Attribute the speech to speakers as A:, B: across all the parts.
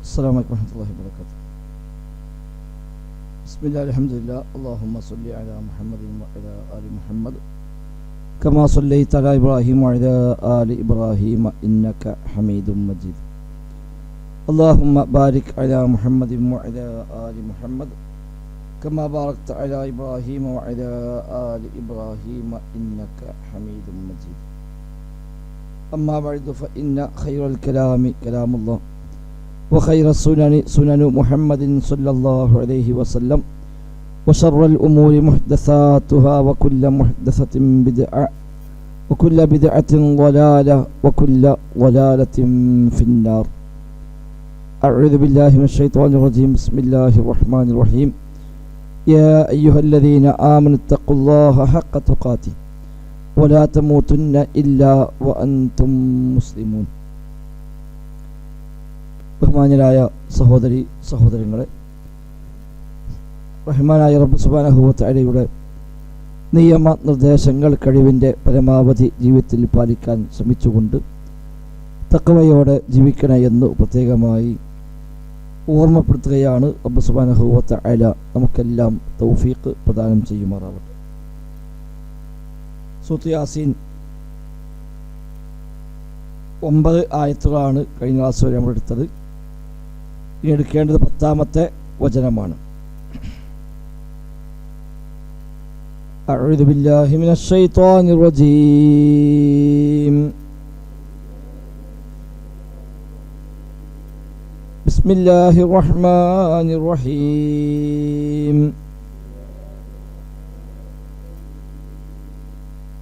A: السلام عليكم ورحمة الله وبركاته. بسم الله الحمد لله اللهم صل على محمد وعلى آل محمد كما صليت على إبراهيم وعلى آل إبراهيم إنك حميد مجيد. اللهم بارك على محمد وعلى آل محمد كما باركت على إبراهيم وعلى آل إبراهيم إنك حميد مجيد. أما بعد فإن خير الكلام كلام الله وخير السنن سنن محمد صلى الله عليه وسلم وشر الأمور محدثاتها وكل محدثة بدعة وكل بدعة ضلالة وكل ضلالة في النار. أعوذ بالله من الشيطان الرجيم. بسم الله الرحمن الرحيم. يا أيها الذين آمنوا اتقوا الله حق تقاته ولا تموتن إلا وأنتم مسلمون. ബഹുമാന്യരായ സഹോദരി സഹോദരങ്ങളെ, റഹ്മാനായ റബ്ബ് സുബ്ഹാനഹു വ തആലയുടെ നിയമ നിർദ്ദേശങ്ങൾ കഴിവിൻ്റെ പരമാവധി ജീവിതത്തിൽ പാലിക്കാൻ ശ്രമിച്ചുകൊണ്ട് തഖ്വയോടെ ജീവിക്കണമെന്ന് പ്രത്യേകമായി ഓർമ്മപ്പെടുത്തുകയാണ്. റബ്ബ് സുബ്ഹാനഹു വ തആല നമുക്കെല്ലാം തൗഫീഖ് പ്രദാനം ചെയ്യുമാറാവട്ടെ. സൂറത്ത് യാസീൻ 9 ആയത്തുകളാണ് കഴിഞ്ഞ ക്ലാസ് വരെ നമ്മൾ എടുത്തത്. ഇനി എടുക്കേണ്ടത് 10ാമത്തെ വചനമാണ്. അഊദു ബില്ലാഹി മിനശ് ശൈത്വാനിർ റജീം. ബിസ്മില്ലാഹിർ റഹ്മാനിർ റഹീം.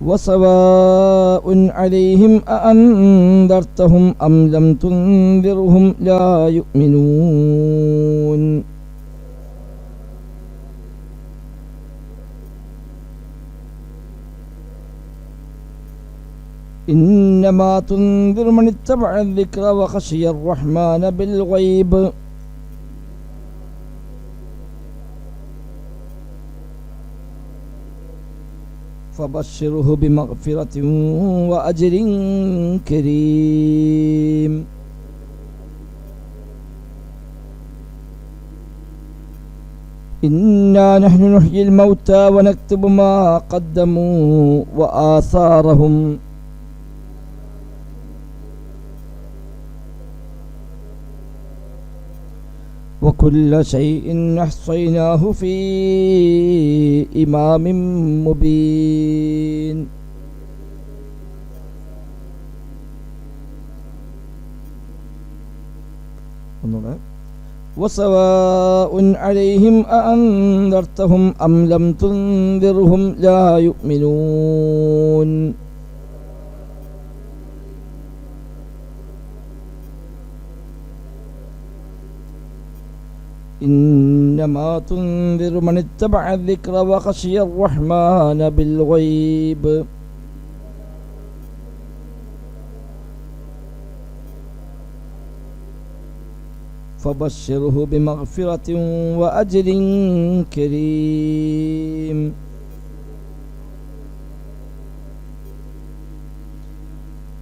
A: وسواء عليهم أأنذرتهم أم لم تنذرهم لا يؤمنون. إنما تنذر من اتبع الذكر وخشي الرحمن بالغيب. فبشره بمغفرة وأجر كريم. إنا نحن نحيي الموتى ونكتب ما قدموا وآثارهم وكل شيء أحصيناه في إمام مبين. وسواء عليهم أأنذرتهم أم لم تنذرهم لا يؤمنون. إنما تنذر من اتبع الذكر وخشي الرحمن بالغيب. فبشره بمغفرة وأجر كريم.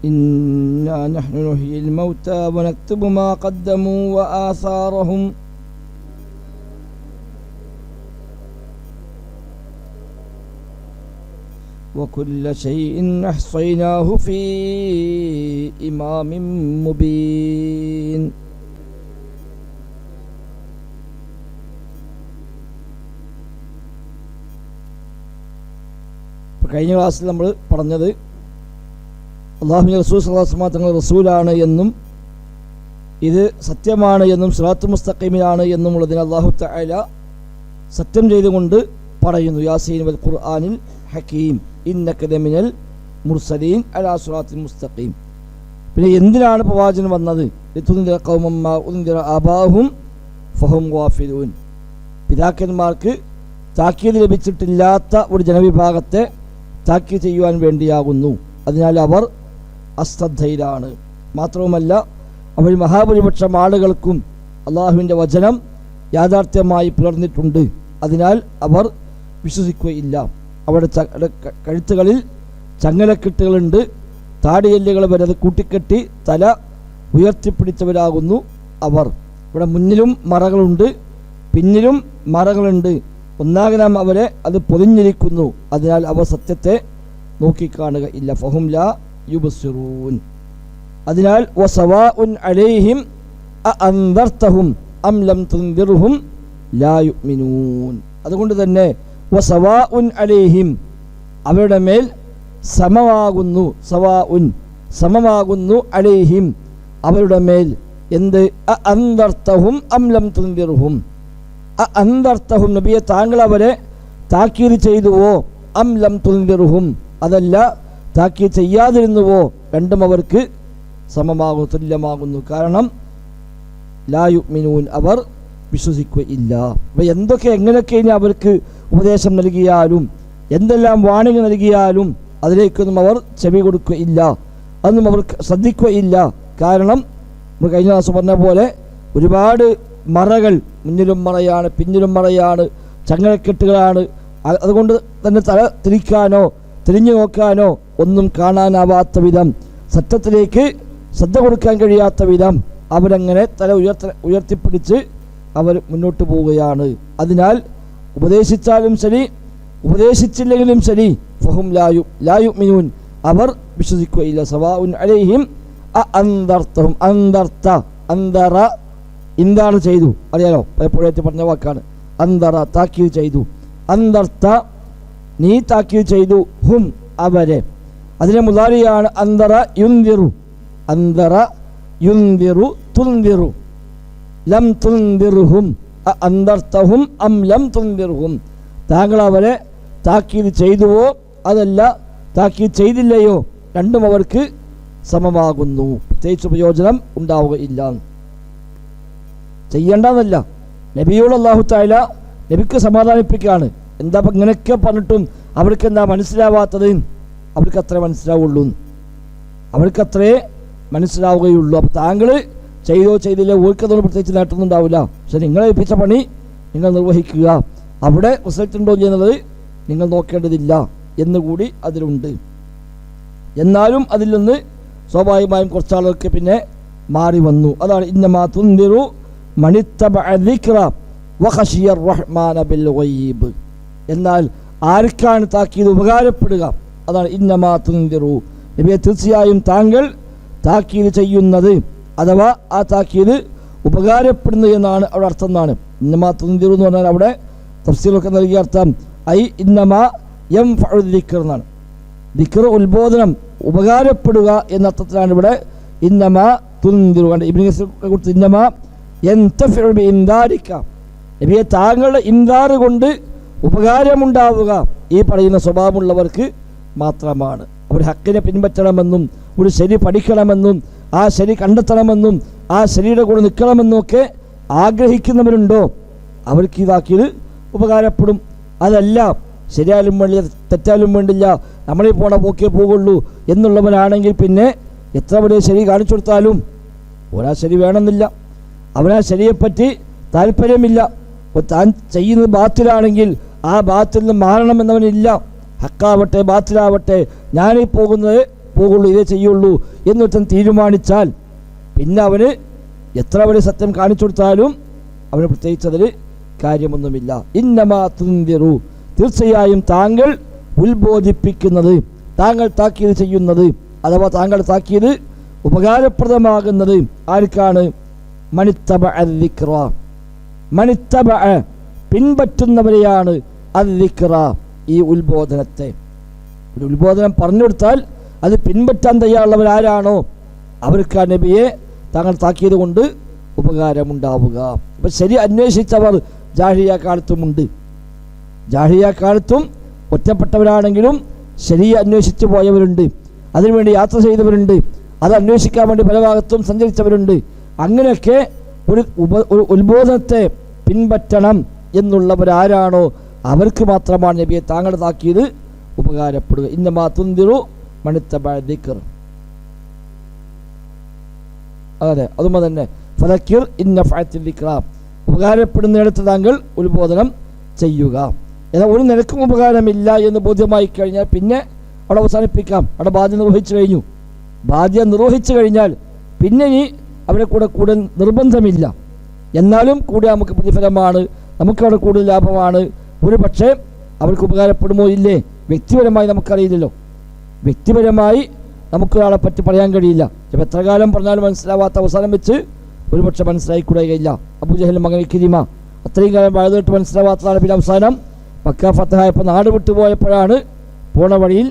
A: إنا نحن نحيي الموتى ونكتب ما قدموا وآثارهم وكل شيء أحصيناه في إمام مبين. കഴിഞ്ഞ ക്ലാസ്സിൽ നമ്മൾ പറഞ്ഞത് അല്ലാഹുവിൻ്റെ റസൂൽ സ്വല്ലല്ലാഹു അലൈഹി വസല്ലം തങ്ങൾ റസൂലാണ് എന്നും ഇത് സത്യമാണ് എന്നും സിറാത്തുൽ മുസ്തഖീമിലാണ് എന്നുമുള്ളതിന് അല്ലാഹു തആല സത്യം ചെയ്തുകൊണ്ട് പറയുന്നു. യാസീൻ വൽ ഖുർആനിൽ ഹക്കീം ഇന്നക ലമിനൽ മുർസലീൻ അലാ സിറാത്തിൽ മുസ്തഖീം. പിന്നെ എന്തിനാണ് പ്രവാചകൻ വന്നത്? ലിതുൻദിറ ഖൗമൻ മാ ഉൻദിറ ആബാഹും ഫഹും ഗാഫിലൂൻ. പിതാക്കന്മാർക്ക് താക്കീത് ലഭിച്ചിട്ടില്ലാത്ത ഒരു ജനവിഭാഗത്തെ താക്കീത് ചെയ്യുവാൻ വേണ്ടിയാകുന്നു. അതിനാൽ അവർ അശ്രദ്ധയിലാണ്. മാത്രവുമല്ല, അവർ മഹാഭൂരിപക്ഷം ആളുകൾക്കും അള്ളാഹുവിൻ്റെ വചനം യാഥാർത്ഥ്യമായി പുലർന്നിട്ടുണ്ട്. അതിനാൽ അവർ വിശ്വസിക്കുകയില്ല. അവരുടെ കഴുത്തുകളിൽ ചങ്ങലക്കെട്ടുകളുണ്ട്. താടിയെല്ലുകൾ വരെ അത് കൂട്ടിക്കെട്ടി തല ഉയർത്തിപ്പിടിച്ചവരാകുന്നു അവർ. ഇവിടെ മുന്നിലും മറകളുണ്ട്, പിന്നിലും മറകളുണ്ട്. ഒന്നാകെ നാം അവരെ അത് പൊതിഞ്ഞിരിക്കുന്നു. അതിനാൽ അവർ സത്യത്തെ നോക്കിക്കാണുക ഇല്ല. ഫഹും ലാ യുബ്സിറൂൻ. അതിനാൽ വസവാഉൻ അലൈഹിം അഅൻദർതഹും അം ലം തുൻദിർഹും ലാ യുഅ്മിനൂൻ. അതുകൊണ്ട് തന്നെ വസവാഉൻ അലൈഹിം അവരുടെ മേൽ സമമാകുന്നു, സമമാകുന്നു അലൈഹിം അവരുടെ മേൽ എന്ത് അഅൻദർതഹും അം ലം തുൻദിർഹും. അഅൻദർതഹും നബിയെ താങ്കൾ അവരെ താക്കീത് ചെയ്തുവോ, അം ലം തുൻദിർഹും അതല്ല താക്കീത് ചെയ്യാതിരുന്നുവോ, രണ്ടും അവർക്ക് സമമാകുന്നു, തുല്യമാകുന്നു. കാരണം ലാ യുഅ്മിനൂൻ അവർ വിശ്വസിക്കുകയില്ല. അപ്പോൾ എന്തൊക്കെ എങ്ങനെയൊക്കെ ഇനി അവർക്ക് ഉപദേശം നൽകിയാലും എന്തെല്ലാം വാണിംഗ് നൽകിയാലും അതിലേക്കൊന്നും അവർ ചെവി കൊടുക്കുകയില്ല, അതൊന്നും അവർ ശ്രദ്ധിക്കുകയില്ല. കാരണം നമ്മൾ കഴിഞ്ഞ ദിവസം പറഞ്ഞ പോലെ ഒരുപാട് മറകൾ, മുന്നിലും മറയാണ്, പിന്നിലും മറയാണ്, ചങ്ങലക്കെട്ടുകളാണ്. അതുകൊണ്ട് തന്നെ തല തിരിക്കാനോ തിരിഞ്ഞു നോക്കാനോ ഒന്നും കാണാനാവാത്ത വിധം, സത്യത്തിലേക്ക് ശ്രദ്ധ കൊടുക്കാൻ കഴിയാത്ത വിധം അവരങ്ങനെ തല ഉയർത്തിപ്പിടിച്ച് അവർ മുന്നോട്ട് പോവുകയാണ്. അതിനാൽ ഉപദേശിച്ചാലും ശരി ഉപദേശിച്ചില്ലെങ്കിലും ശരി ഫഹും ലാ യുഅ്മിനൂൻ അവർ വിശ്വസിക്കുകയില്ല. സവാഉൻ അലൈഹിം അഅൻദർതഹും. അൻദറ ഇന്താണ് ചെയ്തു, അറിയാലോ, പലപ്പോഴായിട്ട് പറഞ്ഞ വാക്കാണ്. അൻദറ താക്കീത് ചെയ്തു, അൻദർത നീ താക്കീത് ചെയ്തു, ഹും അവരെ. അതിനെ മുദാരിയാണ് അൻദറ യുൻദിറു. അൻദറ യുൻദിറു തുൻദിറു. ലം തുൻദിർഹും അൻദർതഹും അം ലം തുൻദിർഹും. താങ്കൾ അവരെ താക്കീത് ചെയ്തുവോ അതല്ല താക്കീത് ചെയ്തില്ലയോ, രണ്ടും അവർക്ക് സമമാകുന്നു. പ്രത്യേകിച്ച് പ്രയോജനം ഉണ്ടാവുകയില്ല. ചെയ്യേണ്ടതല്ല, നബിയോട് അല്ലാഹു തആല നബിക്ക് സമാധാനിപ്പിക്കുകയാണ്. എന്താ ഇങ്ങനെയൊക്കെ പറഞ്ഞിട്ടും അവർക്ക് എന്താ മനസ്സിലാവാത്തത്? അവർക്ക് അത്രേ മനസ്സിലാവുള്ളൂ, അവർക്കത്രേ മനസ്സിലാവുകയുള്ളൂ. അപ്പോൾ താങ്കൾ ചെയ്തോ ചെയ്തില്ല ഓർക്കതോട് പ്രത്യേകിച്ച് നേട്ടമൊന്നും ഉണ്ടാവില്ല. പക്ഷെ നിങ്ങളെ ഏൽപ്പിച്ച പണി നിങ്ങൾ നിർവഹിക്കുക. അവിടെ റിസൾട്ട് ഉണ്ടോ ചെയ്യുന്നത് നിങ്ങൾ നോക്കേണ്ടതില്ല എന്നുകൂടി അതിലുണ്ട്. എന്നാലും അതിൽ നിന്ന് സ്വാഭാവികമായും കുറച്ചാളുകൾക്ക് പിന്നെ മാറി വന്നു. അതാണ് ഇന്നമാ തുൻദിറു മനിത്തബഅ ദിക്റ വഖശിയ റഹ്മാന ബിൽ ഗൈബ്. എന്നാൽ ആർക്കാണ് താക്കീത് ഉപകാരപ്പെടുക? അതാണ് ഇന്നമാ തുൻദിറു. നബിയെ തീർച്ചയായും താങ്കൾ താക്കീത് ചെയ്യുന്നത് അഥവാ ആ താക്കീത് ഉപകാരപ്പെടുന്നു എന്നാണ് അവിടെ അർത്ഥം. എന്നാണ് ഇന്നമാ തുൻദിറു എന്ന് പറഞ്ഞാൽ അവിടെ തഫ്സീറൊക്കെ നൽകിയ അർത്ഥം ഐ ഇന്നമാ യൻഫഉ ദിക്ർ എന്നാണ്. ദിക്ർ ഉത്ബോധനം ഉപകാരപ്പെടുക എന്ന അർത്ഥത്തിലാണ് ഇവിടെ ഇന്നമാ തുൻദിറു. ഇബ്നു കസീർ കൊടുത്ത് ഇന്നമാ യൻതഫഉ ബിഇൻദാരിക. നബിയെ താങ്കളുടെ ഇൻദാർ കൊണ്ട് ഉപകാരമുണ്ടാവുക ഈ പറയുന്ന സ്വഭാവമുള്ളവർക്ക് മാത്രമാണ്. അവർ ഹക്കിനെ പിൻപറ്റണമെന്നും ഒരു ശരി പഠിക്കണമെന്നും ആ ശരി കണ്ടെത്തണമെന്നും ആ ശരിയുടെ കൂടെ നിൽക്കണമെന്നും ഒക്കെ ആഗ്രഹിക്കുന്നവരുണ്ടോ അവർക്ക് ഇതാക്കിയത് ഉപകാരപ്പെടും. അതല്ല ശരിയായാലും വേണ്ടില്ല തെറ്റായാലും വേണ്ടില്ല നമ്മളീ പോണ പോക്കേ പോകുള്ളൂ എന്നുള്ളവനാണെങ്കിൽ പിന്നെ എത്ര വലിയ ശരി കാണിച്ചു കൊടുത്താലും ഒരാ ശരി വേണമെന്നില്ല, അവനാ ശരിയെപ്പറ്റി താല്പര്യമില്ല. താൻ ചെയ്യുന്നത് ബാത്തിലാണെങ്കിൽ ആ ബാത്തിൽ നിന്ന് മാറണമെന്നവനില്ല. ഹക്കാവട്ടെ ബാത്തിലാവട്ടെ ഞാനീ പോകുന്നത് പോകുള്ളൂ, ഇതേ ചെയ്യുള്ളൂ എന്നൊരുത്തൻ തീരുമാനിച്ചാൽ പിന്നെ അവന് എത്ര വലിയ സത്യം കാണിച്ചു കൊടുത്താലും അവന് പ്രത്യേകിച്ച് അതിൽ കാര്യമൊന്നുമില്ല. ഇന്നമാ തുൻദിറു തീർച്ചയായും താങ്കൾ ഉത്ബോധിപ്പിക്കുന്നത്, താങ്കൾ താക്കീത് ചെയ്യുന്നത് അഥവാ താങ്കൾ താക്കീത് ഉപകാരപ്രദമാകുന്നത് ആർക്കാണ്? മനിത്തബഅ ദിക്റ. മനിത്തബഅ പിൻപറ്റുന്നവരെയാണ് അദ്ദിക്റ ഈ ഉത്ബോധനത്തെ. ഒരു ഉത്ബോധനം പറഞ്ഞു കൊടുത്താൽ അത് പിൻപറ്റാൻ തയ്യാറുള്ളവരാരാണോ അവർക്ക് ആ നബിയെ താങ്കൾ താക്കീത് കൊണ്ട് ഉപകാരമുണ്ടാവുക. അപ്പം ശരി അന്വേഷിച്ചവർ ജാഹിലിയ കാലത്തുമുണ്ട്. ജാഹിലിയ കാലത്തും ഒറ്റപ്പെട്ടവരാണെങ്കിലും ശരി അന്വേഷിച്ചു പോയവരുണ്ട്, അതിനുവേണ്ടി യാത്ര ചെയ്തവരുണ്ട്, അത് അന്വേഷിക്കാൻ വേണ്ടി പല ഭാഗത്തും സഞ്ചരിച്ചവരുണ്ട്. അങ്ങനെയൊക്കെ ഒരു ഉത്ബോധനത്തെ പിൻപറ്റണം എന്നുള്ളവരാരാണോ അവർക്ക് മാത്രമാണ് നബിയെ താങ്കൾ താക്കീത് ഉപകാരപ്പെടുക. ഇന്നമാ തുൻദിറു മനിത്തബഅ ദിക്ർ. അതെ, അതുമ്പോൾ തന്നെ ഫദക്കിർ ഇന്നഫഅത്തി ദിക്റ ഉപകാരപ്പെടുന്നിടത്ത് താങ്കൾ ഉത്ബോധനം ചെയ്യുക. എന്നാൽ ഒരു നിലക്കും ഉപകാരമില്ല എന്ന് ബോധ്യമായി കഴിഞ്ഞാൽ പിന്നെ അവിടെ അവസാനിപ്പിക്കാം. അവിടെ ബാധ്യത നിർവഹിച്ചു കഴിഞ്ഞു. ബാധ്യത നിർവഹിച്ചു കഴിഞ്ഞാൽ പിന്നെ ഇനി അവരെ കൂടെ നിർബന്ധമില്ല. എന്നാലും കൂടി നമുക്ക് പ്രതിഫലമാണ്, നമുക്കവിടെ കൂടുതൽ ലാഭമാണ്. ഒരു പക്ഷേ അവർക്ക് ഉപകാരപ്പെടുമോ ഇല്ലേ വ്യക്തിപരമായി നമുക്കറിയില്ലല്ലോ. വ്യക്തിപരമായി നമുക്കൊരാളെ പറ്റി പറയാൻ കഴിയില്ല. ചിലപ്പോൾ എത്ര കാലം പറഞ്ഞാലും മനസ്സിലാവാത്ത അവസാനം വെച്ച് ഒരു പക്ഷെ മനസ്സിലായിക്കൂടുകയില്ല. അബൂജഹൽ മകൻ ഇക്രിമ അത്രയും കാലം വഴുതിട്ട് മനസ്സിലാവാത്തതാണ്. പിന്നെ അവസാനം മക്ക ഫതഹായപ്പോൾ നാട് വിട്ടുപോയപ്പോഴാണ് പോണ വഴിയിൽ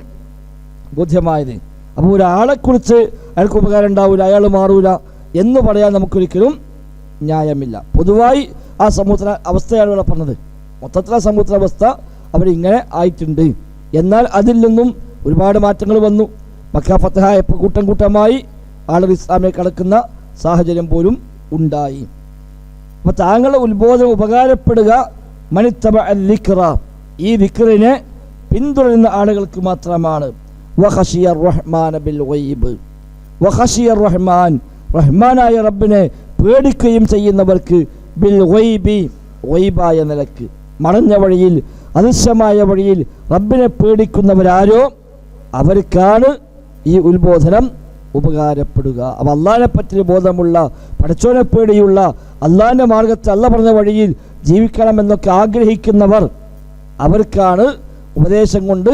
A: ബോധ്യമായത്. അപ്പോൾ ഒരാളെക്കുറിച്ച് അയാൾക്ക് ഉപകാരം ഉണ്ടാവില്ല, അയാൾ മാറൂല എന്ന് പറയാൻ നമുക്കൊരിക്കലും ന്യായമില്ല. പൊതുവായി ആ സമൂഹത്തിൻ്റെ അവസ്ഥയാണ് ഇവിടെ പറഞ്ഞത്. മൊത്തത്തിലെ സമൂഹത്തിൻ്റെ അവസ്ഥ അവരിങ്ങനെ ആയിട്ടുണ്ട്. എന്നാൽ അതിൽ നിന്നും ഒരുപാട് മാറ്റങ്ങൾ വന്നു. മക്ക ഫതഹായപ്പോൾ കൂട്ടം കൂട്ടമായി ആളുകൾ ഇസ്ലാമിലേക്ക് കടക്കുന്ന സാഹചര്യം പോലും ഉണ്ടായി. അപ്പോൾ താങ്കളുടെ ഉത്ബോധനം ഉപകാരപ്പെടുക മനിത്തബ അൽ ദിക്റ, ഈ ദിക്റിനെ പിന്തുടരുന്ന ആളുകൾക്ക് മാത്രമാണ്. വഖശിയ റഹ്മാന ബിൽ ഗൈബ്, വഖശിയ റഹ്മാൻ, റഹ്മാനായ റബ്ബിനെ പേടിക്കുകയും ചെയ്യുന്നവർക്ക് ബിൽ ഗൈബി, ഗൈബായ നിലക്ക് മറഞ്ഞ വഴിയിൽ അദൃശ്യമായ വഴിയിൽ റബ്ബിനെ പേടിക്കുന്നവരാരോ അവർക്കാണ് ഈ ഉത്ബോധനം ഉപകാരപ്പെടുക. അപ്പോൾ അള്ളാഹിനെ പറ്റി ബോധമുള്ള, പടച്ചോനെ പേടിയുള്ള, അള്ളാഹിൻ്റെ മാർഗത്തിൽ അള്ള പറഞ്ഞ വഴിയിൽ ജീവിക്കണമെന്നൊക്കെ ആഗ്രഹിക്കുന്നവർ അവർക്കാണ് ഉപദേശം കൊണ്ട്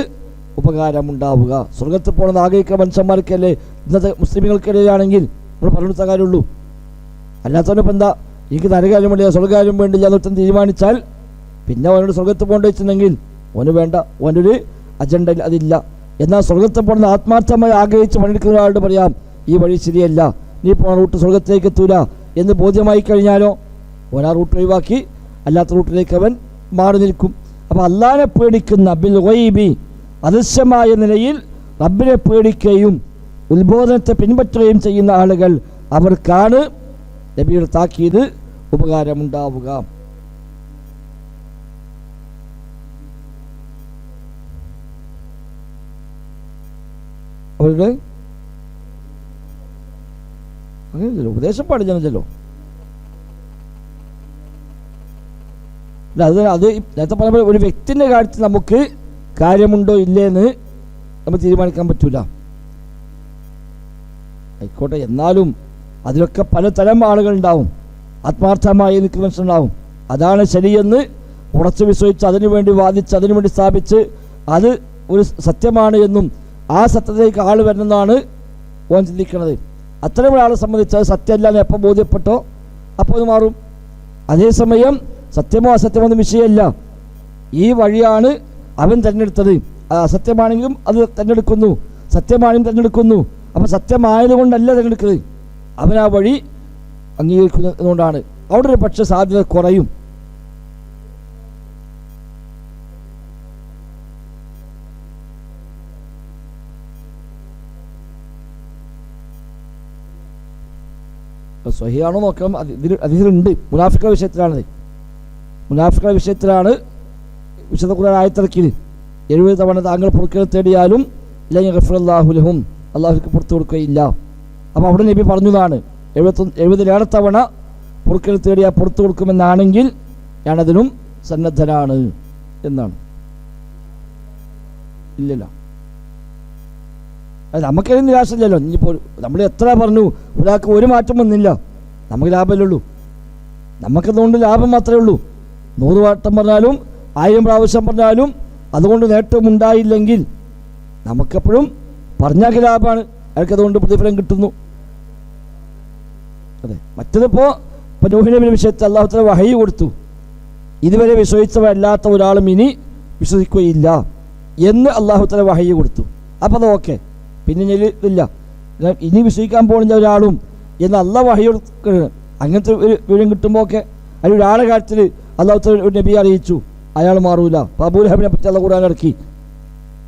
A: ഉപകാരമുണ്ടാവുക. സ്വർഗത്തിൽ പോകണമെന്ന് ആഗ്രഹിക്കുന്ന മനുഷ്യന്മാർക്കല്ലേ ഇന്നത്തെ മുസ്ലിമുകൾക്കിടയിലാണെങ്കിൽ നമ്മൾ പറഞ്ഞെടുത്ത കാര്യമുള്ളൂ. അല്ലാത്തവനിപ്പോൾ എന്താ, എനിക്ക് നരകാര്യം വേണ്ടില്ല സ്വർഗ്ഗകാര്യം വേണ്ടില്ല എന്നൊരുത്തൻ തീരുമാനിച്ചാൽ പിന്നെ അവനോട് സ്വർഗത്തിൽ പോകേണ്ടി വെച്ചിട്ടുണ്ടെങ്കിൽ ഓന് വേണ്ട, ഓനൊരു അജണ്ടയിൽ അതില്ല. എന്നാൽ സ്വർഗത്തിൽ പോകുന്ന ആത്മാർത്ഥമായി ആഗ്രഹിച്ച് പണിയെടുക്കുന്ന ഒരാളോട് പറയാം ഈ വഴി ശരിയല്ല, നീ പോണ റൂട്ട് സ്വർഗത്തിലേക്ക് എത്തൂല എന്ന് ബോധ്യമായി കഴിഞ്ഞാലോ ഓൻ ആ റൂട്ട് ഒഴിവാക്കി അല്ലാത്ത റൂട്ടിലേക്ക് അവൻ മാറി നിൽക്കും. അപ്പോൾ അള്ളാഹിനെ പേടിക്കുന്ന ബിൽ ഗൈബി, അദൃശ്യമായ നിലയിൽ റബ്ബിനെ പേടിക്കുകയും ഉത്ബോധനത്തെ പിൻപറ്റുകയും ചെയ്യുന്ന ആളുകൾ അവർക്കാണ് നബിയുടെ താക്കീത് ഉപകാരമുണ്ടാവുക. അവരുടെ അങ്ങനെയല്ലോ ഉപദേശം പാടില്ലല്ലോ. അത് നേരത്തെ പറഞ്ഞ ഒരു വ്യക്തിൻ്റെ കാര്യത്തിൽ നമുക്ക് കാര്യമുണ്ടോ ഇല്ലേന്ന് നമ്മൾ തീരുമാനിക്കാൻ പറ്റൂല. ആയിക്കോട്ടെ, എന്നാലും അതിലൊക്കെ പലതരം ആളുകളുണ്ടാവും. ആത്മാർത്ഥമായി നിൽക്കുന്ന മനുഷ്യരുണ്ടാവും. അതാണ് ശരിയെന്ന് ഉറച്ചു വിശ്വസിച്ച് അതിനുവേണ്ടി വാദിച്ച് അതിനുവേണ്ടി സ്ഥാപിച്ച് അത് ഒരു സത്യമാണ് എന്നും ആ സത്യത്തിലേക്ക് ആൾ വരണമെന്നാണ് ഓൻ ചിന്തിക്കുന്നത്. അത്തരം ഒരാളെ സംബന്ധിച്ച് അത് സത്യമല്ല എന്ന് എപ്പോൾ ബോധ്യപ്പെട്ടോ അപ്പോൾ അത് മാറും. അതേസമയം സത്യമോ അസത്യമോ ഒന്നും വിഷയമല്ല, ഈ വഴിയാണ് അവൻ തിരഞ്ഞെടുത്തത്. അസത്യമാണെങ്കിലും അത് തിരഞ്ഞെടുക്കുന്നു, സത്യമാണെങ്കിലും തിരഞ്ഞെടുക്കുന്നു. അപ്പോൾ സത്യമായതുകൊണ്ടല്ല തിരഞ്ഞെടുക്കുന്നത്, അവൻ ആ വഴി അംഗീകരിക്കുന്നതുകൊണ്ടാണ്. അവിടെ ഒരു പക്ഷേ സാധ്യത കുറയും. സ്വഹിയാണോ നോക്കണം. അതിലുണ്ട് മുനാഫിക്കുകളുടെ വിഷയത്തിലാണത്. മുനാഫിക്കുകളുടെ വിഷയത്തിലാണ് വിശുദ്ധ ഖുർആൻ ആയത്തിറക്കിയത് 70 തവണ താങ്കൾ പൊറുക്കൽ തേടിയാലും ഇല്ലെങ്കിൽ ഗഫറല്ലാഹു ലഹും, അള്ളാഹുക്ക് പുറത്തു കൊടുക്കുകയില്ല. അപ്പോൾ അവിടെ നബി പറഞ്ഞതാണ് 70 തവണ പൊറുക്കൽ തേടിയാൽ പുറത്തു കൊടുക്കുമെന്നാണെങ്കിൽ ഞാനതിനും സന്നദ്ധനാണ് എന്നാണ്. ഇല്ലല്ലോ, അത് നമുക്കതിന് നിരാശയില്ലല്ലോ. ഇനിയിപ്പോൾ നമ്മൾ എത്ര പറഞ്ഞു ഒരാൾക്ക് ഒരു മാറ്റം വന്നില്ല, നമുക്ക് ലാഭമല്ലേ ഉള്ളൂ. നമുക്കതുകൊണ്ട് ലാഭം മാത്രമേ ഉള്ളൂ. 100 വട്ടം പറഞ്ഞാലും 1000 പ്രാവശ്യം പറഞ്ഞാലും അതുകൊണ്ട് നേട്ടമുണ്ടായില്ലെങ്കിൽ നമുക്കെപ്പോഴും പറഞ്ഞാൽ ലാഭമാണ്, അയാൾക്കതുകൊണ്ട് പ്രതിഫലം കിട്ടുന്നു. അതെ, മറ്റതിപ്പോൾ നൂഹ് നബിയുടെ വിഷയത്തിൽ അല്ലാഹു തആല വഹയി കൊടുത്തു, ഇതുവരെ വിശ്വസിച്ചവരല്ലാത്ത ഒരാളും ഇനി വിശ്വസിക്കുകയില്ല എന്ന് അല്ലാഹു തആല വഹയി കൊടുത്തു. അപ്പോൾ അത് ഓക്കെ, പിന്നെ ഇതില്ല, ഇനി വിശ്വസിക്കാൻ പോകുന്ന ഒരാളും എന്ന് അള്ളാഹ് വഹയി കൊടുക്കുന്നത്. അങ്ങനത്തെ ഒരു വിവരം കിട്ടുമ്പോൾ ഒക്കെ അതിൽ ഒരാളെ കാര്യത്തിൽ അല്ലാഹു തആല ഒരു നബിയെ അറിയിച്ചു, അയാൾ മാറൂല. അപ്പോൾ അബൂ ലഹബിനെ പറ്റി അല്ലാഹു ഖുർആൻ ഇറക്കി,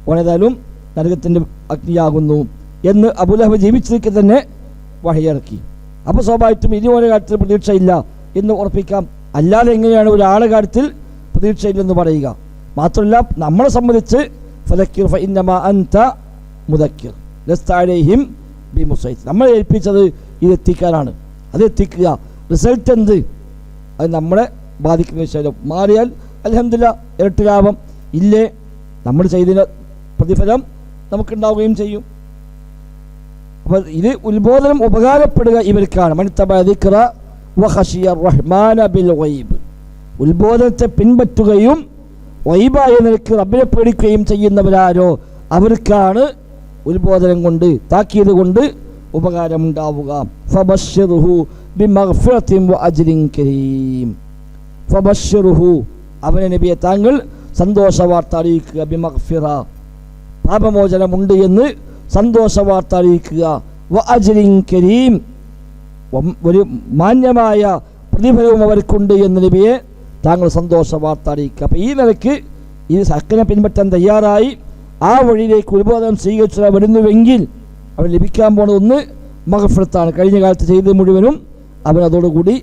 A: ഓനേതായാലും നരകത്തിൻ്റെ അഗ്നിയാകുന്നു എന്ന് അബൂ ലഹബ് ജീവിച്ചതിലേക്ക് തന്നെ വഹയി ഇറക്കി. അപ്പോൾ സ്വാഭാവികമായിട്ടും ഇനി ഓരോ കാര്യത്തിൽ പ്രതീക്ഷയില്ല എന്ന് ഉറപ്പിക്കാം. അല്ലാതെ എങ്ങനെയാണ് ഒരാളെ കാര്യത്തിൽ പ്രതീക്ഷയില്ലെന്ന് പറയുക? മാത്രമല്ല നമ്മളെ സംബന്ധിച്ച് ഫദക്കിർ ഫഇന്നമാ അൻത മുദക്കിർ ലസ്ത അലൈഹിം ബിമുസൈത്ത്, നമ്മളെ ഏൽപ്പിച്ചത് ഇത് എത്തിക്കാനാണ്. അത് എത്തിക്കുക. റിസൾട്ട് എന്ത് അത് നമ്മളെ ബാധിക്കുന്ന വിഷയം. മാറിയാൽ അൽഹംദുലില്ലാഹ് ഇരട്ടി ലാഭം, ഇല്ലേ നമ്മൾ ചെയ്തതിന് പ്രതിഫലം നമുക്കുണ്ടാവുകയും ചെയ്യും. അപ്പോൾ ഇത് ഉത്ബോധനം ഉപകാരപ്പെടുക ഇവർക്കാണ്. മനിത്തബഅ ദിക്റ വഖശിയ റഹ്മാന ബിൽ ഗൈബ്, ഉത്ബോധനത്തെ പിൻപറ്റുകയും ഗൈബായ നിലയ്ക്ക് റബ്ബിനെ പേടിക്കുകയും ചെയ്യുന്നവരാരോ അവർക്കാണ് ഉത്ബോധനം കൊണ്ട് താക്കീത് കൊണ്ട് ഉപകാരമുണ്ടാവുക. ഫബശ്ശിറുഹു ബിമഗ്ഫിറത്തിൻ വഅജ്രിൻ കരീം. ഫബശ്ശിറുഹു, അവനെ നബിയെ താങ്കൾ സന്തോഷ വാർത്ത അറിയിക്കുക. ബിമഗ്ഫിറ, പാപമോചനമുണ്ട് എന്ന് സന്തോഷ വാർത്ത അറിയിക്കുക. വഅജ്രിൻ കരീം, ഒരു മാന്യമായ പ്രതിഫലവും അവർക്കുണ്ട് എന്ന് നബിയെ താങ്കൾ സന്തോഷ വാർത്ത അറിയിക്കുക. അപ്പം ഈ നിലയ്ക്ക് ഈ ഹക്കിനെ പിൻപറ്റാൻ തയ്യാറായി ആ വഴിയിലേക്ക് ഉത്ബോധനം സ്വീകരിച്ചു വരുന്നുവെങ്കിൽ അവൻ ലഭിക്കാൻ പോകുന്നത് ഒന്ന് മഗ്ഫിറത്താണ്. കഴിഞ്ഞ കാലത്ത് ചെയ്തത് മുഴുവനും അവൻ അതോടുകൂടി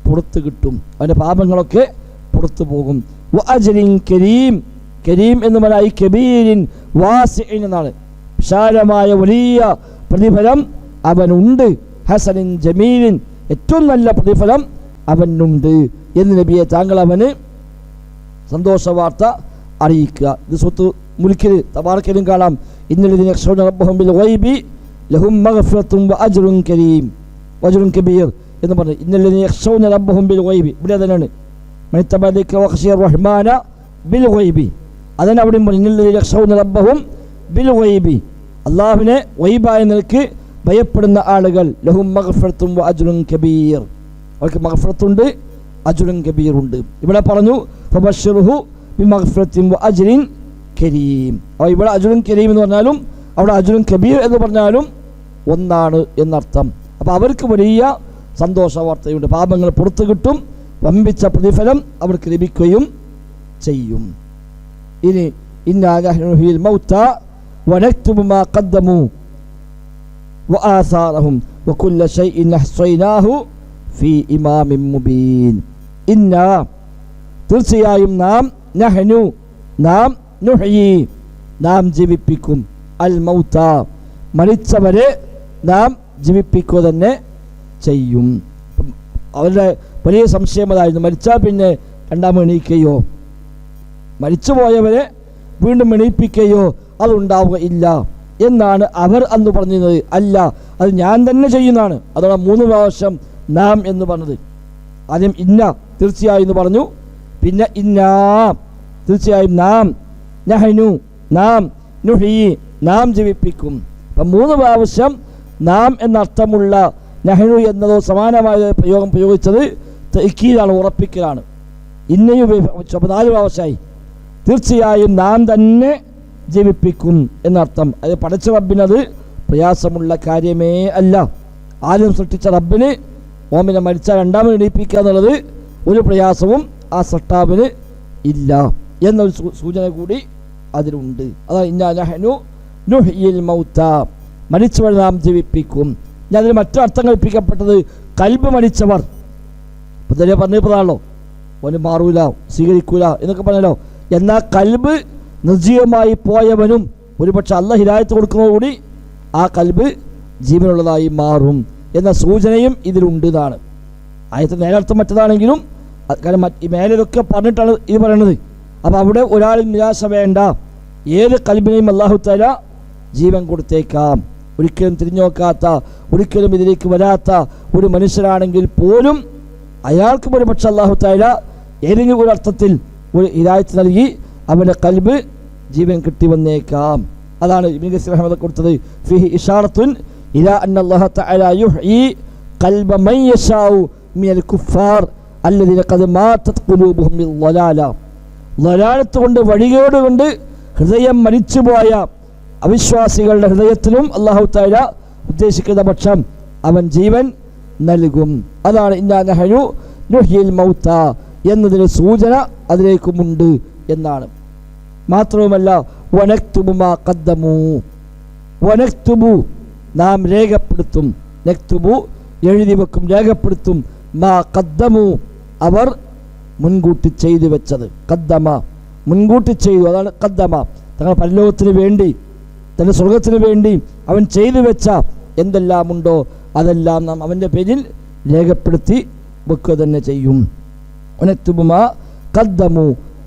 A: പുറത്ത് കിട്ടും, അവൻ്റെ പാപങ്ങളൊക്കെ പുറത്തു പോകും. വഅജ്രിൻ കരീം, കരീം എന്ന് പറഞ്ഞാൽ കബീരിൻ വാസിഇൻ എന്നാണ്, വിശാലമായ വലിയ പ്രതിഫലം അവനുണ്ട്. ഹസനിൻ ജമീലിൻ, ഏറ്റവും നല്ല പ്രതിഫലം അവനുണ്ട് എന്ന് നബിയെ താങ്കൾ അവന് സന്തോഷ വാർത്ത അറിയിക്കുക. ഇത് സൂറത്ത് മുൽക്കിൽ തബാറക്കലും കാണാം. ഇന്നല്ലദീന യഖ്ശൗന റബ്ബഹും ബിൽ ഗൈബി ലഹും മഗ്ഫിറത്തുൻ വഅജ്റുൻ കരീം വഅജ്റുൻ കബീർ എന്ന് പറഞ്ഞു. ഇന്നല്ലദീന യഖ്ശൗന റബ്ബഹും ബിൽ ഗൈബി, ഇവിടെ തന്നെയാണ് മനിത്തബഅക വഖശിയ റഹ്മാന ബിൽ ഗൈബി, അതന്നെ അവിടെ പറഞ്ഞു. ഇന്നല്ലദീന യഖ്ശൗന റബ്ബഹും ബിൽ ഗൈബി, അല്ലാഹുവിനെ ഗൈബായ നിലയ്ക്ക് ഭയപ്പെടുന്ന ആളുകൾ ലഹും മഗ്ഫിറത്തുൻ വഅജ്റുൻ കബീർ, അവർക്ക് മഗ്ഫിറത്തുണ്ട് അജ്റുൻ കബീറുണ്ട്. ഇവിടെ പറഞ്ഞു ഫബശ്ശിറുഹു ബിമഗ്ഫിറത്തിൻ വഅജ്രിൻ കരീം. അപ്പോൾ ഇവിടെ അജ്റുൻ കരീം എന്ന് പറഞ്ഞാലും അവിടെ അജ്റുൻ കബീർ എന്ന് പറഞ്ഞാലും ഒന്നാണ് എന്നർത്ഥം. അപ്പോൾ അവർക്ക് വലിയ സന്തോഷ വാർത്തയുണ്ട്, പാപങ്ങൾ പുറത്തു കിട്ടും, വമ്പിച്ച പ്രതിഫലം അവർക്ക് ലഭിക്കുകയും ചെയ്യും. ഇനി ഇന്നാ നഹ്നു നുഹ്യിൽ മൗത വനക്തുബു മാ ഖദ്ദമു വആസാറഹും വകുല്ല ശൈഇൻ അഹ്സൈനാഹു ഫീ ഇമാമിൻ മുബീൻ. ഇന്ന, തീർച്ചയായും നാം, നഹ്നു നാം, നുഹ്യി നാം ജീവിപ്പിക്കും, അൽ മൗത മരിച്ചവരെ നാം ജീവിപ്പിക്കുക തന്നെ ചെയ്യും. അവരുടെ വലിയ സംശയം അതായിരുന്നു, മരിച്ചാൽ പിന്നെ രണ്ടാമത് എണീക്കുകയോ, മരിച്ചുപോയവരെ വീണ്ടും എണീപ്പിക്കുകയോ അതുണ്ടാവുക ഇല്ല എന്നാണ് അവർ അന്ന് പറഞ്ഞത്. അല്ല, അത് ഞാൻ തന്നെ ചെയ്യുന്നതാണ്. അതോടെ 3 പ്രാവശ്യം നാം എന്ന് പറഞ്ഞത്. ആദ്യം ഇന്ന, തീർച്ചയായും എന്ന് പറഞ്ഞു, പിന്നെ ഇന്നാ, തീർച്ചയായും നാം, നഹ്നു നാം, നുഹ്യി നാം ജീവിപ്പിക്കും. അപ്പം 3 പ്രാവശ്യം നാം എന്നർത്ഥമുള്ള നഹ്നു എന്നതോ സമാനമായ പ്രയോഗം പ്രയോഗിച്ചത് തഅക്കീദാണ്, ഉറപ്പിക്കലാണ്. ഇന്നയും 4 പ്രാവശ്യമായി. തീർച്ചയായും നാം തന്നെ ജീവിപ്പിക്കും എന്നർത്ഥം. അത് പടച്ച റബ്ബിനത് പ്രയാസമുള്ള കാര്യമേ അല്ല. ആദ്യം സൃഷ്ടിച്ച റബ്ബിന് മോമിനെ മരിച്ചാൽ രണ്ടാമത് എണീപ്പിക്കുക എന്നുള്ളത് ഒരു പ്രയാസവും ആ സൃഷ്ടാവിന് ഇല്ല എന്നൊരു സൂചന കൂടി അതിലുണ്ട്. അതാണ് ഇന്നാ നഹ്നു നുഹ്യിൽ മൗത, മരിച്ചവർ നാം ജീവിപ്പിക്കും. ഞാൻ അതിന് മറ്റൊരർത്ഥം കൽപ്പിക്കപ്പെട്ടത് കൽബ് മരിച്ചവർ, പൊതുവെ പറഞ്ഞപ്പോഴാണല്ലോ ഓന് മാറൂല സ്വീകരിക്കൂല എന്നൊക്കെ പറഞ്ഞല്ലോ. എന്നാൽ കൽബ് നിർജീവമായി പോയവനും ഒരുപക്ഷെ അല്ലാഹ് ഹിദായത്ത് കൊടുക്കുന്നതോടുകൂടി ആ കൽബ് ജീവനുള്ളതായി മാറും എന്ന സൂചനയും ഇതിലുണ്ട് എന്നാണ്. ആയത്തെ നേരർത്ഥം മറ്റതാണെങ്കിലും കാരണം ഈ മേലൊക്കെ പറഞ്ഞിട്ടാണ് ഇത് പറയുന്നത്. അപ്പോൾ അവിടെ ഒരാളിൽ നിരാശ വേണ്ട. ഏത് കൽബിനെയും അല്ലാഹു തആല ജീവൻ കൊടുത്തേക്കാം. ഒരിക്കലും തിരിഞ്ഞു നോക്കാത്ത, ഒരിക്കലും ഇതിലേക്ക് വരാത്ത ഒരു മനുഷ്യരാണെങ്കിൽ പോലും അയാൾക്ക് ഒരുപക്ഷെ അല്ലാഹു തആല ഏതെങ്കിലും ഒരു അർത്ഥത്തിൽ ഒരു ഹിദായത്ത് നൽകി അവൻ്റെ കൽബ് ജീവൻ കിട്ടി വന്നേക്കാം. അതാണ് ഇബ്നു കസീർ റഹ്മത്തുള്ളാഹി കൊടുത്തത്. ഫീഹി ഇശാറത്തുൻ ഇലാ അന്ന അല്ലാഹ തആല യുഹ്യി ഖൽബ മൻ യശാഉ മിനൽ കുഫാർ അല്ലദീന ഖദ് മാതത് ഖുലൂബുഹും ബിൽ ളലാല. ളലാലത്ത് കൊണ്ട്, വഴികേട് കൊണ്ട് ഹൃദയം മരിച്ചുപോയ അവിശ്വാസികളുടെ ഹൃദയത്തിലും അല്ലാഹു തആല ഉദ്ദേശിക്കുന്ന പക്ഷം അവൻ ജീവൻ നൽകും. അതാണ് ഇന്നാ നഹ്നു നുഹ്യിൽ മൗത എന്നതിന് സൂചന അതിലേക്കുമുണ്ട് എന്നാണ്. മാത്രവുമല്ല വനക്തുബു മാ ഖദ്ദമു, വനക്തുബു നാം രേഖപ്പെടുത്തും, നക്തുബു എഴുതി വെക്കും, രേഖപ്പെടുത്തും, മാ ഖദ്ദമു അവർ മുൻകൂട്ടി ചെയ്തു വെച്ചത്. ഖദ്ദമ മുൻകൂട്ടി ചെയ്തു, അതാണ് ഖദ്ദമ. തങ്ങളുടെ പരലോകത്തിന് വേണ്ടി, തൻ്റെ സ്വർഗത്തിന് വേണ്ടി അവൻ ചെയ്തു വെച്ച എന്തെല്ലാമുണ്ടോ അതെല്ലാം നാം അവൻ്റെ പേരിൽ രേഖപ്പെടുത്തി വെക്കുക തന്നെ ചെയ്യും. വനക്തുബു മാ ഖദ്ദമു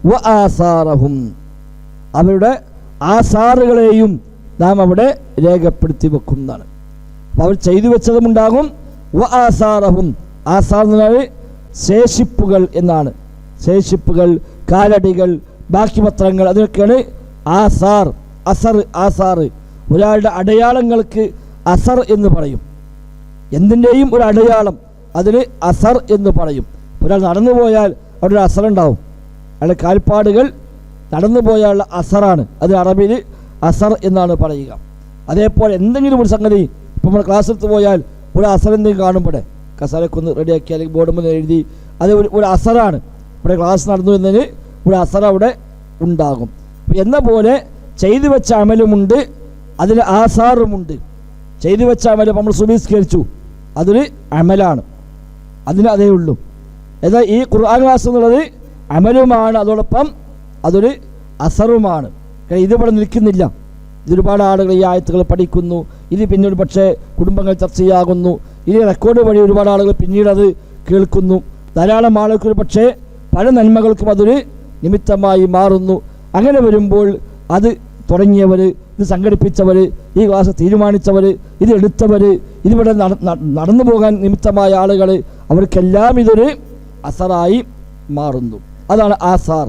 A: വആസാറഹും, അവരുടെ ആസാറുകളെയും നാം അവിടെ രേഖപ്പെടുത്തി വെക്കുന്നതാണ്. അപ്പോൾ അവർ ചെയ്തു വെച്ചതുമുണ്ടാകും. വആസാറഹും, ആസാർ എന്ന് പറഞ്ഞാൽ ശേഷിപ്പുകൾ എന്നാണ്. ശേഷിപ്പുകൾ, കാലടികൾ, ബാക്കി പത്രങ്ങൾ, അതിനൊക്കെയാണ് ആസാർ. ആസാർ ഒരാളുടെ അടയാളങ്ങൾക്ക് അസർ എന്ന് പറയും. എന്തിൻ്റെയും ഒരു അടയാളം അതിന് അസർ എന്ന് പറയും. ഒരാൾ നടന്നു പോയാൽ അവിടെ ഒരു അസർ ഉണ്ടാവും. അയാളുടെ കാൽപ്പാടുകൾ നടന്നു പോയാലുള്ള അസറാണ്. അത് അറബിയിൽ അസർ എന്നാണ് പറയുക. അതേപോലെ എന്തെങ്കിലും ഒരു സംഗതി ഇപ്പോൾ നമ്മൾ ക്ലാസ് എടുത്ത് പോയാൽ ഒരു അസർ എന്തെങ്കിലും കാണുമ്പോഴേ കസരക്കൊന്ന് റെഡിയാക്കി അല്ലെങ്കിൽ ബോർഡ് മുന്നിൽ എഴുതി അത് ഒരു അസറാണ്. ഇവിടെ ക്ലാസ് നടന്നു എന്നതിന് ഒരു അസർ അവിടെ ഉണ്ടാകും. എന്ന പോലെ ചെയ്തു വെച്ച അമലുമുണ്ട്, അതിൽ ആസാറുമുണ്ട്. ചെയ്തു വെച്ച അമൽ നമ്മൾ സുബീസ്കരിച്ചു, അതൊരു അമലാണ്, അതിന് അതേ ഉള്ളൂ. എന്നാൽ ഈ ഖുർആൻ ക്ലാസ് എന്നുള്ളത് അമലുമാണ്, അതോടൊപ്പം അതൊരു അസറുമാണ്. ഇതിവിടെ നിൽക്കുന്നില്ല. ഇതൊരുപാട് ആളുകൾ ഈ ആയത്തുകൾ പഠിക്കുന്നു. ഇത് പിന്നീട് പക്ഷേ കുടുംബങ്ങൾ ചർച്ചയാകുന്നു. ഇത് റെക്കോർഡ് വഴി ഒരുപാട് ആളുകൾ പിന്നീട് അത് കേൾക്കുന്നു. ധാരാളം ആളുകൾക്ക് പക്ഷേ പല നന്മകൾക്കും അതൊരു നിമിത്തമായി മാറുന്നു. അങ്ങനെ വരുമ്പോൾ അത് തുടങ്ങിയവർ, ഇത് സംഘടിപ്പിച്ചവർ, ഈ ക്ലാസ് തീരുമാനിച്ചവർ, ഇത് എടുത്തവർ, ഇതിവിടെ നടന്നു പോകാൻ നിമിത്തമായ ആളുകൾ, അവർക്കെല്ലാം ഇതൊരു അസറായി മാറുന്നു. അതാണ് ആസാർ.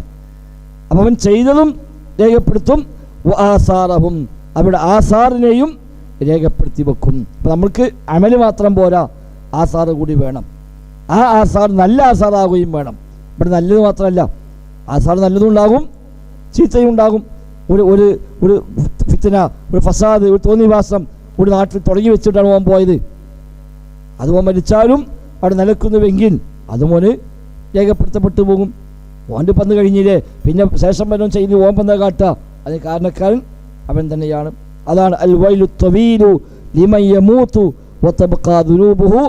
A: അപ്പം അവൻ ചെയ്തതും രേഖപ്പെടുത്തും, ആസാറഹും അവരുടെ ആസാറിനെയും രേഖപ്പെടുത്തി വെക്കും. അപ്പം നമ്മൾക്ക് അമല് മാത്രം പോരാ, ആസാറ് കൂടി വേണം. ആ ആസാർ നല്ല ആസാറാകുകയും വേണം. ഇവിടെ നല്ലത് മാത്രമല്ല, ആസാർ നല്ലതും ഉണ്ടാകും, ചീത്തയും ഉണ്ടാകും. ഒരു ഫിത്ന, ഒരു ഫസാദ്, ഒരു തോന്നിവാസം ഒരു നാട്ടിൽ തുടങ്ങി വെച്ചിട്ടാണ് ഓൻ പോയത്. അത് ഓൻ മരിച്ചാലും അവിടെ നിലക്കുന്നുവെങ്കിൽ അതുമോന് രേഖപ്പെടുത്തപ്പെട്ടു പോകും. ഓൻ്റെ പന്ന് കഴിഞ്ഞില്ലേ, പിന്നെ ശേഷം വല്ലതും ചെയ്ത് ഓൻ പന്ന കാട്ടുക, അതിന് കാരണക്കാരൻ അവൻ തന്നെയാണ്. അതാണ് അൽ വൈലു തവീലു ലിമൻ യമൂതു വതബ്ഖാ ദുനൂബുഹു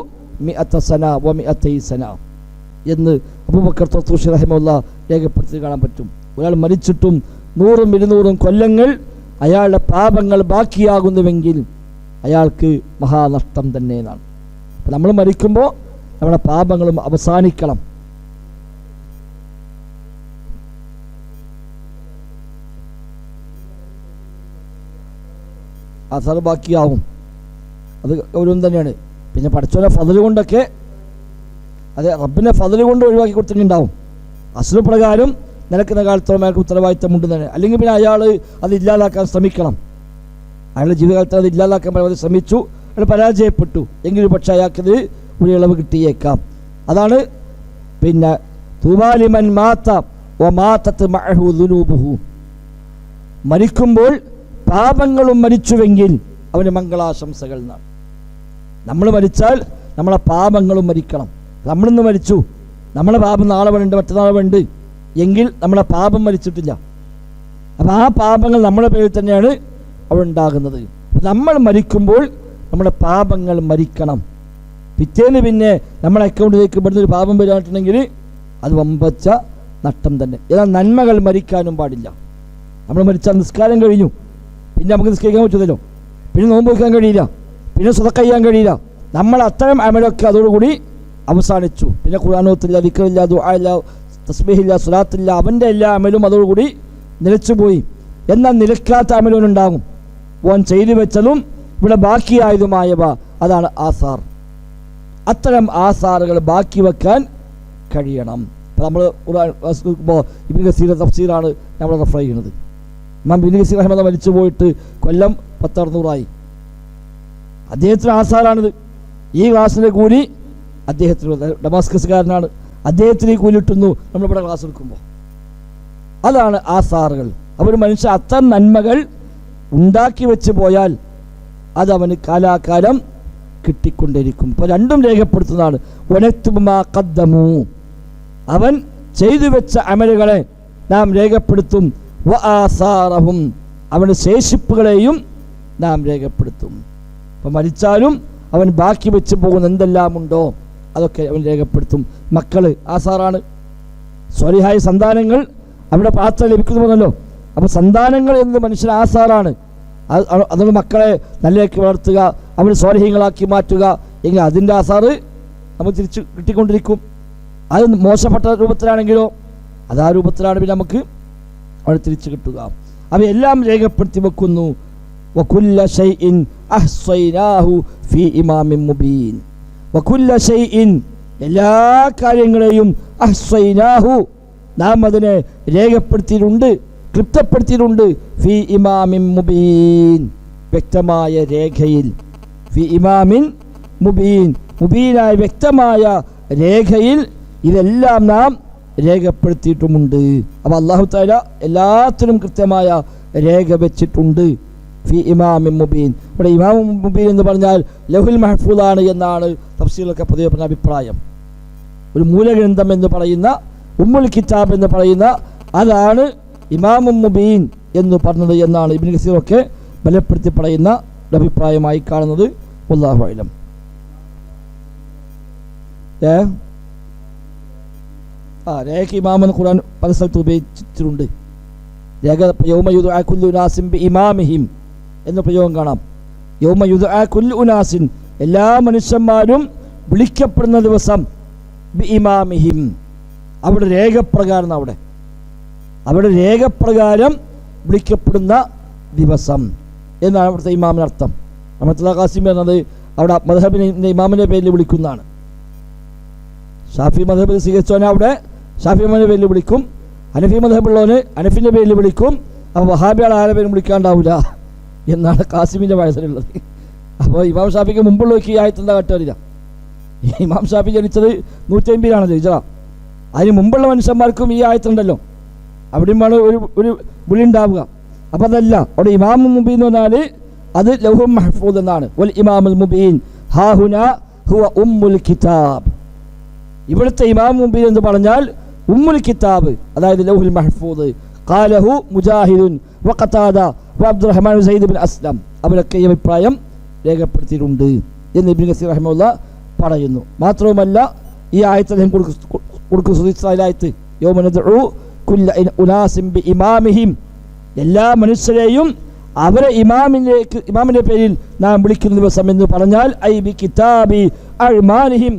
A: മിഅത സന വമിഅതൈ സന എന്ന് അബൂബക്കർ തർത്തൂഷി റഹിമഹുല്ലാഹ് രേഖപ്പെടുത്തി കാണാൻ പറ്റും. ഒരാൾ മരിച്ചിട്ടും 100-200 കൊല്ലങ്ങൾ അയാളുടെ പാപങ്ങൾ ബാക്കിയാകുന്നുവെങ്കിൽ അയാൾക്ക് മഹാനഷ്ടം തന്നെ എന്നാണ്. നമ്മൾ മരിക്കുമ്പോൾ നമ്മുടെ പാപങ്ങളും അവസാനിക്കണം. അസർ ബാക്കിയാവും, അത് ഗൗരവം തന്നെയാണ്. പിന്നെ പഠിച്ചവനെ ഫضല് കൊണ്ടൊക്കെ, അതെ റബ്ബിനെ ഫضല് കൊണ്ട് ഒഴിവാക്കി കൊടുത്തിട്ടുണ്ടാവും. അസ്ലു പ്രകാരം നിലക്കുന്ന കാലത്തോളം അയാൾക്ക് ഉത്തരവാദിത്തമുണ്ട് തന്നെ. അല്ലെങ്കിൽ പിന്നെ അയാൾ അത് ഇല്ലാതാക്കാൻ ശ്രമിക്കണം. അയാളുടെ ജീവിതകാലത്ത് അത് ഇല്ലാതാക്കാൻ പരമാവധി ശ്രമിച്ചു, അയാൾ പരാജയപ്പെട്ടു എങ്കിലും പക്ഷേ അയാൾക്കത് ഒരു ഇളവ് കിട്ടിയേക്കാം. അതാണ് പിന്നെ തൂബാലിമൻ മാത വമാതത് മഅഹു ദുനൂബുഹു, മരിക്കുമ്പോൾ പാപങ്ങളും മരിച്ചുവെങ്കിൽ അവന് മംഗളാശംസകൾ എന്നാണ്. നമ്മൾ മരിച്ചാൽ നമ്മളെ പാപങ്ങളും മരിക്കണം. നമ്മളിന്ന് മരിച്ചു, നമ്മളെ പാപം നാളെ വേണ്ട, മറ്റന്നാളെ വേണ്ട എങ്കിൽ നമ്മളെ പാപം മരിച്ചിട്ടില്ല. അപ്പം ആ പാപങ്ങൾ നമ്മുടെ പേരിൽ തന്നെയാണ് അവിടെ ഉണ്ടാകുന്നത്. നമ്മൾ മരിക്കുമ്പോൾ നമ്മുടെ പാപങ്ങൾ മരിക്കണം. പിറ്റേന്ന് പിന്നെ നമ്മുടെ അക്കൗണ്ടിലേക്ക് ഇവിടുന്ന് ഒരു പാപം വരായിട്ടുണ്ടെങ്കിൽ അത് വമ്പച്ച നഷ്ടം തന്നെ. എന്നാൽ നന്മകൾ മരിക്കാനും പാടില്ല. നമ്മൾ മരിച്ചാൽ നിസ്കാരം കഴിഞ്ഞു, പിന്നെ നമുക്ക് നിസ്കരിക്കാൻ പറ്റുന്നല്ലോ, പിന്നെ നോമ്പ് വയ്ക്കാൻ കഴിയില്ല, പിന്നെ സ്വതക്ക ചെയ്യാൻ കഴിയില്ല. നമ്മൾ അത്തരം അമലൊക്കെ അതോടുകൂടി അവസാനിച്ചു. പിന്നെ ഖുർആനോത്തില്ല, ദിക്റില്ല, ദുആഇല്ല, തസ്ബീഹില്ല, സ്വലാത്തില്ല, അവൻ്റെ എല്ലാ അമലും അതോടുകൂടി നിലച്ചുപോയി. എന്നാൽ നിലക്കാത്ത അമലുണ്ടാകും. ഓൻ ചെയ്തു വെച്ചതും ഇവിടെ ബാക്കിയായതുമായവ, അതാണ് ആസാർ. അത്തരം ആസാറുകൾ ബാക്കി വെക്കാൻ കഴിയണം. ഇപ്പോൾ നമ്മൾ ഇബ്നു കസീർ തഫ്സീറാണ് നമ്മൾ റെഫർ ചെയ്യുന്നത്. ഇമാം ഇബ്നു കസീർ റഹിമഹുല്ലാഹ് മരിച്ചു പോയിട്ട് കൊല്ലം 10-600 അദ്ദേഹത്തിന് ആസാറാണിത്. ഈ ക്ലാസ്സിൻ്റെ കൂലി അദ്ദേഹത്തിന്, ഡമാസ്കസുകാരനാണ്, അദ്ദേഹത്തിന് കൂലി കിട്ടുന്നു നമ്മളിവിടെ ക്ലാസ് എടുക്കുമ്പോൾ. അതാണ് ആസാറുകൾ. അവർ മനുഷ്യ അത്തരം നന്മകൾ ഉണ്ടാക്കി വെച്ച് പോയാൽ അത് അവന് കാലാകാലം കിട്ടിക്കൊണ്ടിരിക്കും. ഇപ്പോൾ രണ്ടും രേഖപ്പെടുത്തുന്നതാണ്. വനക്തുബുമാ ഖദ്ദമു, അവൻ ചെയ്തു വെച്ച അമലുകളെ നാം രേഖപ്പെടുത്തും. വ ആസാറഹും, അവൻ്റെ ശേഷിപ്പുകളെയും നാം രേഖപ്പെടുത്തും. അപ്പം മരിച്ചാലും അവൻ ബാക്കി വെച്ച് പോകുന്ന എന്തെല്ലാം ഉണ്ടോ അതൊക്കെ അവൻ രേഖപ്പെടുത്തും. മക്കൾ ആസാറാണ്. സ്വലിഹായ സന്താനങ്ങൾ അവിടെ പാത്രം ലഭിക്കുന്നല്ലോ. അപ്പോൾ സന്താനങ്ങൾ എന്നത് മനുഷ്യൻ ആസാറാണ്. അതുകൊണ്ട് മക്കളെ നല്ലതാക്കി വളർത്തുക, അവർ സ്വാലിഹീങ്ങളാക്കി മാറ്റുക എങ്കിൽ അതിൻ്റെ ആസാറ് നമുക്ക് തിരിച്ച് കിട്ടിക്കൊണ്ടിരിക്കും. അത് മോശപ്പെട്ട രൂപത്തിലാണെങ്കിലോ അത് ആ രൂപത്തിലാണ് പിന്നെ നമുക്ക് അവിടെ തിരിച്ച് കിട്ടുക. അവയെല്ലാം രേഖപ്പെടുത്തി വെക്കുന്നു. വകുല്ല ഷൈഇൻ അഹ്സൈനാഹു ഫീ ഇമാമിൻ മുബീൻ. വകുല്ല ഷൈഇൻ, എല്ലാ കാര്യങ്ങളെയും അഹ്സൈനാഹു നാം അതിനെ രേഖപ്പെടുത്തിയിട്ടുണ്ട്, ക്ലിപ്തപ്പെടുത്തിയിട്ടുണ്ട്. ഫി ഇമാമിൻ മുബീൻ വ്യക്തമായ രേഖയിൽ. ഫി ഇമാമിൻ മുബീൻ മുബീനായ വ്യക്തമായ രേഖയിൽ ഇതെല്ലാം നാം രേഖപ്പെടുത്തിയിട്ടുമുണ്ട്. അപ്പോൾ അല്ലാഹു തആല എല്ലാത്തിനും കൃത്യമായ രേഖ വെച്ചിട്ടുണ്ട്. ഫി ഇമാമിൻ മുബീൻ. ഇവിടെ ഇമാം മുബീൻ എന്ന് പറഞ്ഞാൽ ലൗഹുൽ മഹ്ഫൂദാണ് എന്നാണ് തഫ്സീറിലൊക്കെ പൊതുവെ പറഞ്ഞ അഭിപ്രായം. ഒരു മൂലഗ്രന്ഥം എന്ന് പറയുന്ന ഉമ്മുൽ കിതാബ് എന്ന് പറയുന്ന അതാണ് ഇമാമും മുബീൻ എന്ന് പറഞ്ഞത് എന്നാണ് ഇബ്നു കസീറൊക്കെ ബലപ്പെടുത്തി പറയുന്ന അഭിപ്രായമായി കാണുന്നത്. വല്ലാഹു അഅലം. രേഖ ഇമാമെന്ന് ഖുർആൻ പല സ്ഥലത്ത് ഉപയോഗിച്ചിട്ടുണ്ട്. രേഖ യൗമ യുദ്ആ കുല്ലു ഉനാസിൻ ബിഇമാമിഹിം എന്ന പ്രയോഗം കാണാം. യൗമ യുദ്ആ കുല്ലു ഉനാസിൻ എല്ലാ മനുഷ്യന്മാരും വിളിക്കപ്പെടുന്ന ദിവസം ബിഇമാമിഹിം അവിടെ രേഖപ്രകാരം അവിടെ രേഖപ്രകാരം വിളിക്കപ്പെടുന്ന ദിവസം എന്നാണ് അവിടുത്തെ ഇമാമിന് അർത്ഥം. റഹ്മത്തുള്ളാഹി ഖാസിം പറഞ്ഞത് അവിടെ മദ്ഹബിനെ ഇമാമിൻ്റെ പേരിൽ വിളിക്കുന്നതാണ്. ഷാഫി മദ്ഹബിൽ സ്വീകരിച്ചവനെ അവിടെ ഷാഫി ഇമാമിൻ്റെ പേരിൽ വിളിക്കും, ഹനഫി മദ്ഹബുള്ളവന് ഹനഫിൻ്റെ പേരിൽ വിളിക്കും. അപ്പോൾ വഹാബികൾ ആരെ പേരും വിളിക്കാണ്ടാവില്ല എന്നാണ് ഖാസിമിൻ്റെ വയസ്സിലുള്ളത്. അപ്പോൾ ഇമാം ഷാഫിക്ക് മുമ്പുള്ളവർക്ക് ഈ ആയത്തെന്താ കട്ടറിയില്ല. ഇമാം ഷാഫി ജനിച്ചത് 150 ഹിജ്റ. അതിന് മുമ്പുള്ള മനുഷ്യന്മാർക്കും ഈ ആയത്തുണ്ടല്ലോ, അവിടെയും വേണം ഒരു വിളി ഉണ്ടാവുക. അപ്പം അതല്ല, അവിടെ ഇമാം മുബീൻ എന്ന് പറഞ്ഞാൽ അത് ലൗഹുൽ മഹ്ഫൂദ് എന്നാണ്. വൽ ഇമാമുൽ മുബീൻ ഹാഹുന ഹുവ ഉമ്മുൽ കിതാബ്. ഇവിടുത്തെ ഇമാം മുബീൻ എന്ന് പറഞ്ഞാൽ ഉമ്മുൽ കിതാബ്, അതായത് ലൗഹുൽ മഹ്ഫൂദ്. ഖാലഹു മുജാഹിദുൻ വഖതാദ വഅബ്ദുറഹ്മാൻ സയ്യിദ് ബിൻ അസ്ലം അവരൊക്കെ ഈ അഭിപ്രായം രേഖപ്പെടുത്തിയിട്ടുണ്ട് എന്ന് ഇബ്നു കസീർ റഹിമഹുല്ലാഹ് പറയുന്നു. മാത്രവുമല്ല ഈ ആയത്തിൽ കൊടുക്കുന്ന യൗമ നദ്ഉ കുല്ല ഉനാസിൻ ബിഇമാമിഹിം എല്ലാ മനുഷ്യരെയും അവരെ ഇമാമിൻ്റെ പേരിൽ നാം വിളിക്കുന്ന ദിവസം എന്ന് പറഞ്ഞാൽ ഐ ബി കിതാബി അഅ്മാലിഹിം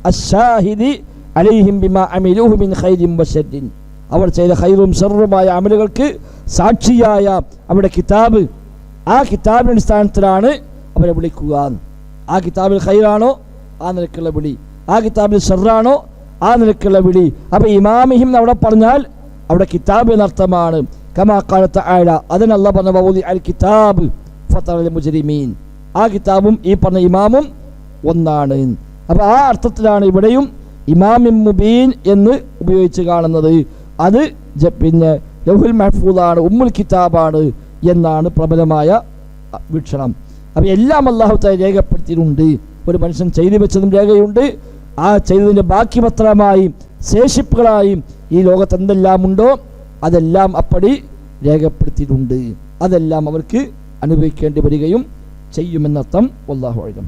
A: അശ്ശാഹിദി അലൈഹിം ബിമാ അമിലൂഹു മിൻ ഖൈരിൻ വശർരിൻ. അവർ ചെയ്ത ഖൈറും ശർറുമായ അമലുകൾക്ക് സാക്ഷിയായ അവരുടെ കിതാബ്, ആ കിതാബിൻ്റെ അടിസ്ഥാനത്തിലാണ് അവരെ വിളിക്കുക. ആ കിതാബിൽ ഖൈറാണോ ആ നിലക്കുള്ള വിളി, ആ കിതാബിൽ ഷർറാണോ ആ നിലക്കുള്ള വിളി. അപ്പോൾ ഇമാമിഹിം അവിടെ പറഞ്ഞാൽ അവിടെ കിതാബ് എന്നർത്ഥമാണ്. കമാ ഖാല തആല അതിന് അല്ലാഹു പറഞ്ഞ വൗദി അൽ കിതാബ് ഫതറൽ മുജ്രിമീൻ. ആ കിതാബും ഈ പറഞ്ഞ ഇമാമും ഒന്നാണ്. അപ്പോൾ ആ അർത്ഥത്തിലാണ് ഇവിടെയും ഇമാമിൻ മുബീൻ എന്ന് ഉപയോഗിച്ച് കാണുന്നത്. അത് പിന്നെ ലൗഹുൽ മഹ്ഫൂദാണ്, ഉമ്മുൽ കിതാബാണ് എന്നാണ് പ്രബലമായ വീക്ഷണം. അപ്പോൾ എല്ലാം അല്ലാഹു തആല രേഖപ്പെടുത്തിയിട്ടുണ്ട്. ഒരു മനുഷ്യൻ ചെയ്തു വെച്ചതും രേഖയുണ്ട്, ആ ചെയ്തതിൻ്റെ ബാക്കി പത്രമായും ശേഷിപ്പുകളായും ഈ ലോകത്ത് എന്തെല്ലാം ഉണ്ടോ അതെല്ലാം അപ്പടി രേഖപ്പെടുത്തിയിട്ടുണ്ട്. അതെല്ലാം അവർക്ക് അനുഭവിക്കേണ്ടി വരികയും ചെയ്യുമെന്നർത്ഥം. വല്ലാഹു അഅലം.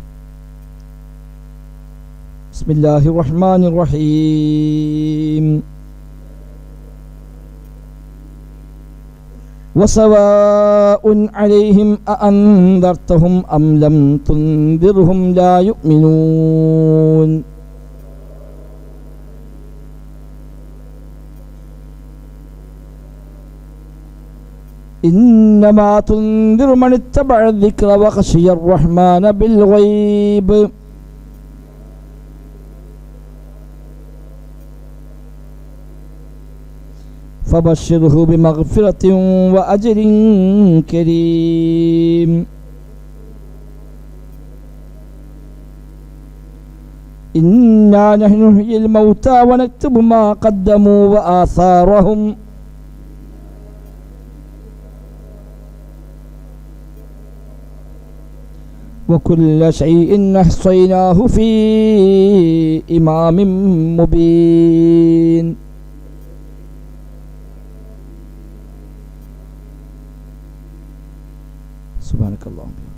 A: ബിസ്മില്ലാഹിർ റഹ്മാനിർ റഹീം. വസവാഉൻ അലൈഹിം അഅൻദർതഹും അം ലം തുൻദിർഹും ലാ യുഅ്മിനൂൻ. إنما تنذر من اتبع الذكر وخشي الرحمن بالغيب فبشره بمغفرة وأجر كريم. إنا نحن نحيي الموتى ونكتب ما قدموا وآثارهم وكل شيء أحصيناه في إمام مبين. سبحانك اللهم